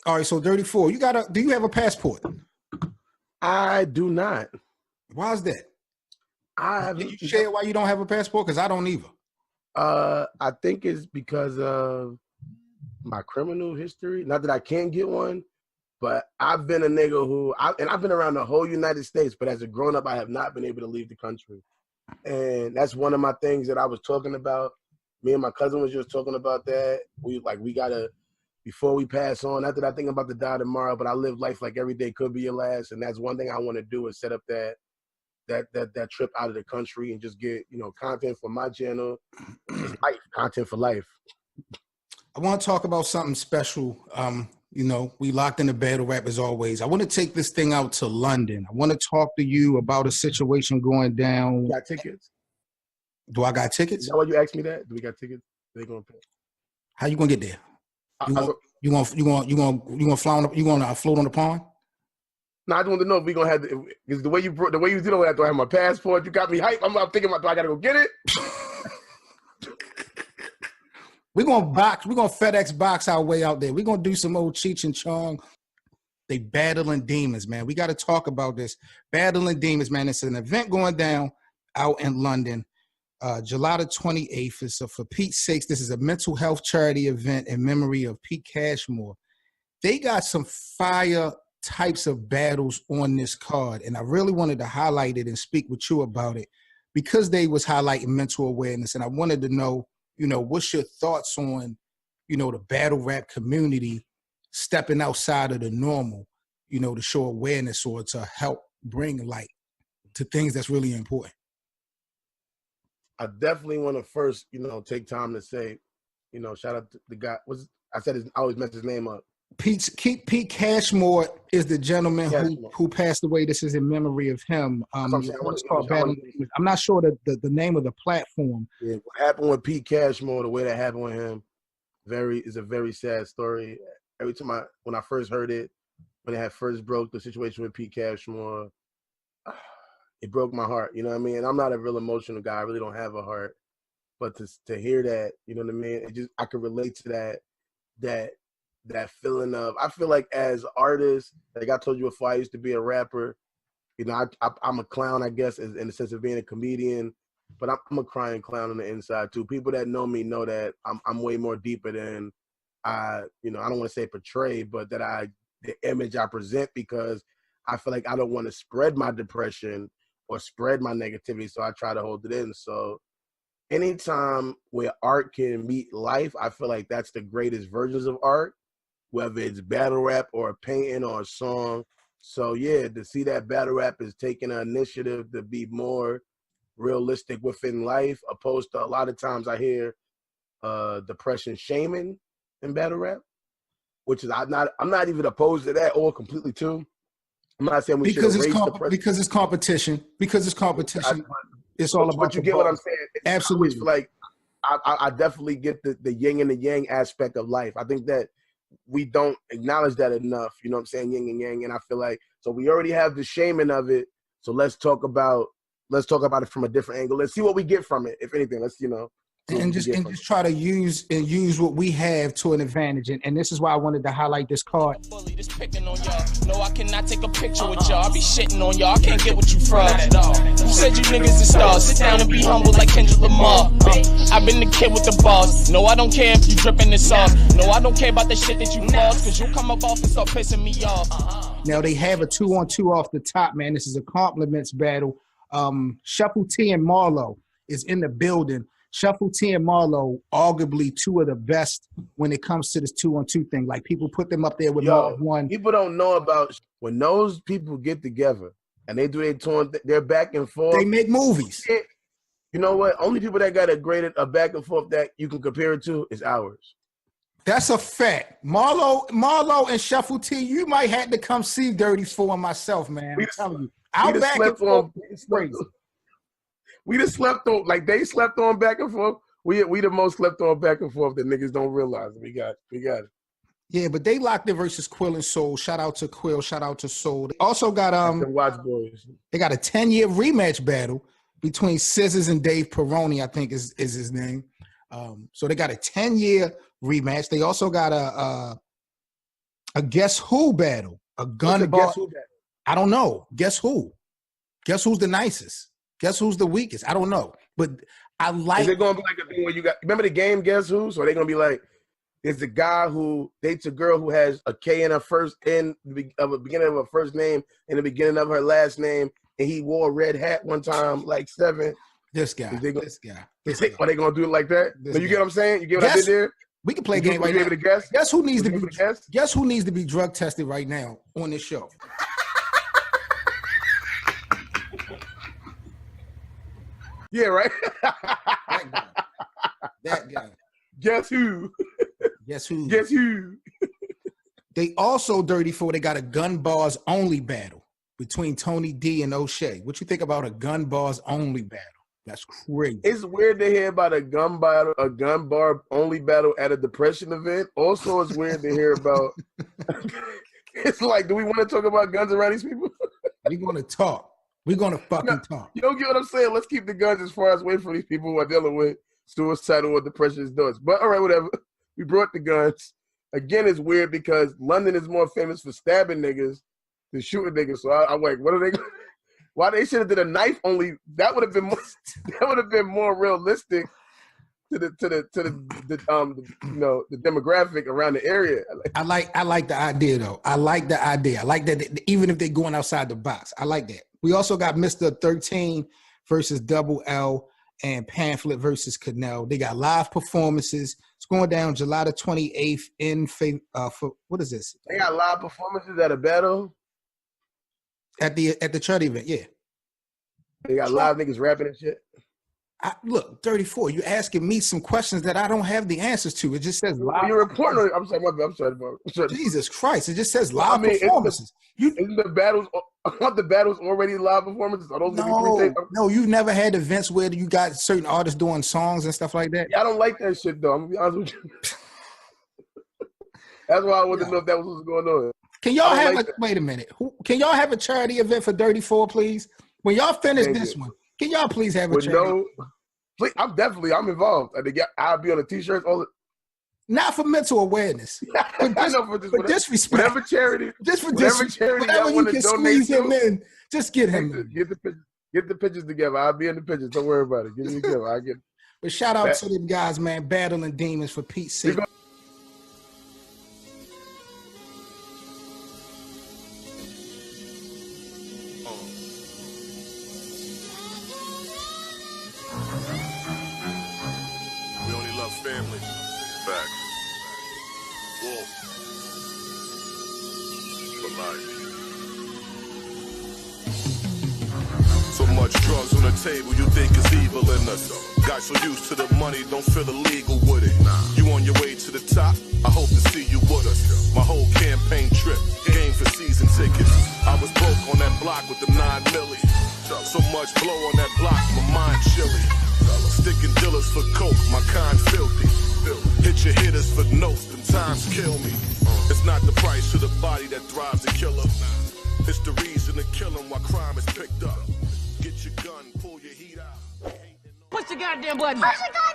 All right, so Dirty Four, do you have a passport? I do not. Why is that? Can you share why you don't have a passport? Because I don't either. I think it's because of my criminal history. Not that I can't get one, but I've been a nigga I've been around the whole United States, but as a grown up, I have not been able to leave the country. And that's one of my things that I was talking about. Me and my cousin was just talking about that. We gotta, before we pass on, not that I think I'm about to die tomorrow, but I live life like every day could be your last. And that's one thing I want to do, is set up that trip out of the country and just get, content for my channel. Just life, content for life. I want to talk about something special. We locked in the battle rap as always. I want to take this thing out to London. I want to talk to you about a situation going down. You got tickets? Do I got tickets? Is that why you asked me that? Do we got tickets? They gonna pay? How you gonna get there? You gonna fly on? You gonna float on the pond? No, I just want to know if we gonna have because the way you did all that. Do I have my passport? You got me hype. I'm thinking about, do I gotta go get it? We're gonna FedEx box our way out there. We're gonna do some old Cheech and Chong. They battling demons, man. We got to talk about this. Battling demons, man. It's an event going down out in London, July the 28th. So for Pete's sakes, this is a mental health charity event in memory of Pete Cashmere. They got some fire types of battles on this card, and I really wanted to highlight it and speak with you about it because they was highlighting mental awareness, and I wanted to know, what's your thoughts on, the battle rap community stepping outside of the normal, to show awareness or to help bring light to things that's really important. I definitely want to first, take time to say, shout out to the guy. I always mess his name up. Pete Cashmere is the gentleman who passed away. This is in memory of him. I'm not sure the name of the platform. Yeah, what happened with Pete Cashmere, the way that happened with him, is a very sad story. Every time when I first heard it, when it had first broke the situation with Pete Cashmere, it broke my heart. You know what I mean? And I'm not a real emotional guy. I really don't have a heart. But to hear that, you know what I mean? I could relate to that feeling of, I feel like as artists, like I told you before, I used to be a rapper. I'm a clown, I guess, in the sense of being a comedian, but I'm a crying clown on the inside too. People that know me know that I'm way more deeper than I don't want to say portray, but the image I present, because I feel like I don't want to spread my depression or spread my negativity, so I try to hold it in. So anytime where art can meet life, I feel like that's the greatest versions of art, whether it's battle rap or a painting or a song. So yeah, to see that battle rap is taking an initiative to be more realistic within life, opposed to a lot of times I hear depression shaming in battle rap, which is I'm not even opposed to that or completely too. I'm not saying we should erase depression. Because it's competition. It's all about. But you get what I'm saying? Absolutely. Like I definitely get the yin and the yang aspect of life. I think that we don't acknowledge that enough. You know what I'm saying? Yin and yang. And I feel like, so we already have the shaming of it. So let's talk about it from a different angle. Let's see what we get from it. If anything, let's and just try to use what we have to an advantage. And this is why I wanted to highlight this card. Just picking on y'all. No, I cannot take a picture with y'all. I be shitting on y'all. I can't get what you from. Who said you niggas is stars? Sit down and be humble like Kendrick Lamar. I've been the kid with the balls. No, I don't care if you dripping this sauce. No, I don't care about the shit that you cause, cause you'll come up off and start pissing me off. Now they have a 2-on-2 off the top, man. This is a compliments battle. Shuffle T and MARLO is in the building. Shuffle T and MARLO, arguably two of the best when it comes to this 2-on-2 thing. Like, people put them up there with one. People don't know about when those people get together and they do their tour, they're back and forth. They make movies. You know what? Only people that got a back and forth that you can compare it to is ours. That's a fact. MARLO and Shuffle T, you might have to come see Dirty Four and myself, man. I'm telling you. Our back and forth is crazy. We just slept on, like they slept on back and forth. We the most slept on back and forth that niggas don't realize. We got it. Yeah, but they locked it versus Quill and Soul. Shout out to Quill. Shout out to Soul. They also got Watch Boys. They got a 10-year rematch battle between Scissors and Dave Peroni, I think is his name. So they got a 10-year rematch. They also got A Guess Who battle. A gun bar. Guess Who battle? I don't know. Guess who? Guess who's the nicest? Guess who's the weakest? I don't know. But I like. Is it gonna be like a thing where you got? Remember the game Guess Who? So are they gonna be like, is the guy who dates a girl who has a K in her first in the beginning of her first name and the beginning of her last name, and he wore a red hat one time, like 7. This guy. Are they gonna do it like that? This So you guy. get what I'm saying? You get what I did there? We can play a game right now. now. Guess? Guess who needs to be guess? Guess who needs to be drug tested right now on this show? Yeah, right. That guy. Guess who? Guess who? Guess who? They also Dirty 4. They bar only only battle between Tony D and O'Shea. What you think about a gun bars only battle? That's crazy. It's weird to hear about a gun bar only battle at a depression event. Also, it's weird to hear about. It's like, do we want to talk about guns around these people? We're gonna talk. We're gonna fucking talk. You don't get what I'm saying? Let's keep the guns as far as away from these people who are dealing with suicidal or depression does. But all right, whatever. We brought the guns. Again, it's weird because London is more famous for stabbing niggas than shooting niggas. So I'm like, what are they? Why they should have did a knife only? That would have been more. That would have been more realistic to the the demographic around the area. I like the idea though. I like the idea. I like that even if they're going outside the box. I like that. We also got Mr. 13 versus Double L and Pamphlet versus Canal. They got live performances. It's going down July the 28th in for what is this? They got live performances at a battle. At the charity event, yeah. They got live niggas rapping and shit. Look, 34. You're asking me some questions that I don't have the answers to. It just says live. You're reporting. I'm sorry. Jesus Christ! It just says live performances. Isn't the battles? Aren't the battles already live performances? Are those no. You've never had events where you got certain artists doing songs and stuff like that. Yeah, I don't like that shit though. I'm gonna be honest with you. That's why I wanted to know if that was what's going on. Can y'all have wait a minute? Can y'all have a charity event for Dirty 4, please? When y'all finish this one, can y'all please have a charity? Please, I'm involved. I'll be on the t-shirts. Not for mental awareness, for disrespect. Whatever charity, whatever you can squeeze him in, just get him in. Get the pictures together. I'll be in the pictures. Don't worry about it. Get it together. I get. But shout out to them guys, man, battling demons for Pete's sake. Family. Facts. Wolf. For life. So much drugs on the table, you think it's evil in us. Got so used to the money, don't feel illegal with it. You on your way to the top, I hope to see you with us. My whole campaign trip, game for season tickets. I was broke on that block with the 9 milli. So much blow on that block, my mind chilly. Sticking dealers for coke, my kind filthy. Hit your hitters for notes, them times kill me. It's not the price of the body that drives the killer. It's the reason to kill him while crime is picked up. Get your gun, pull your heat out. Push the goddamn button. Push the goddamn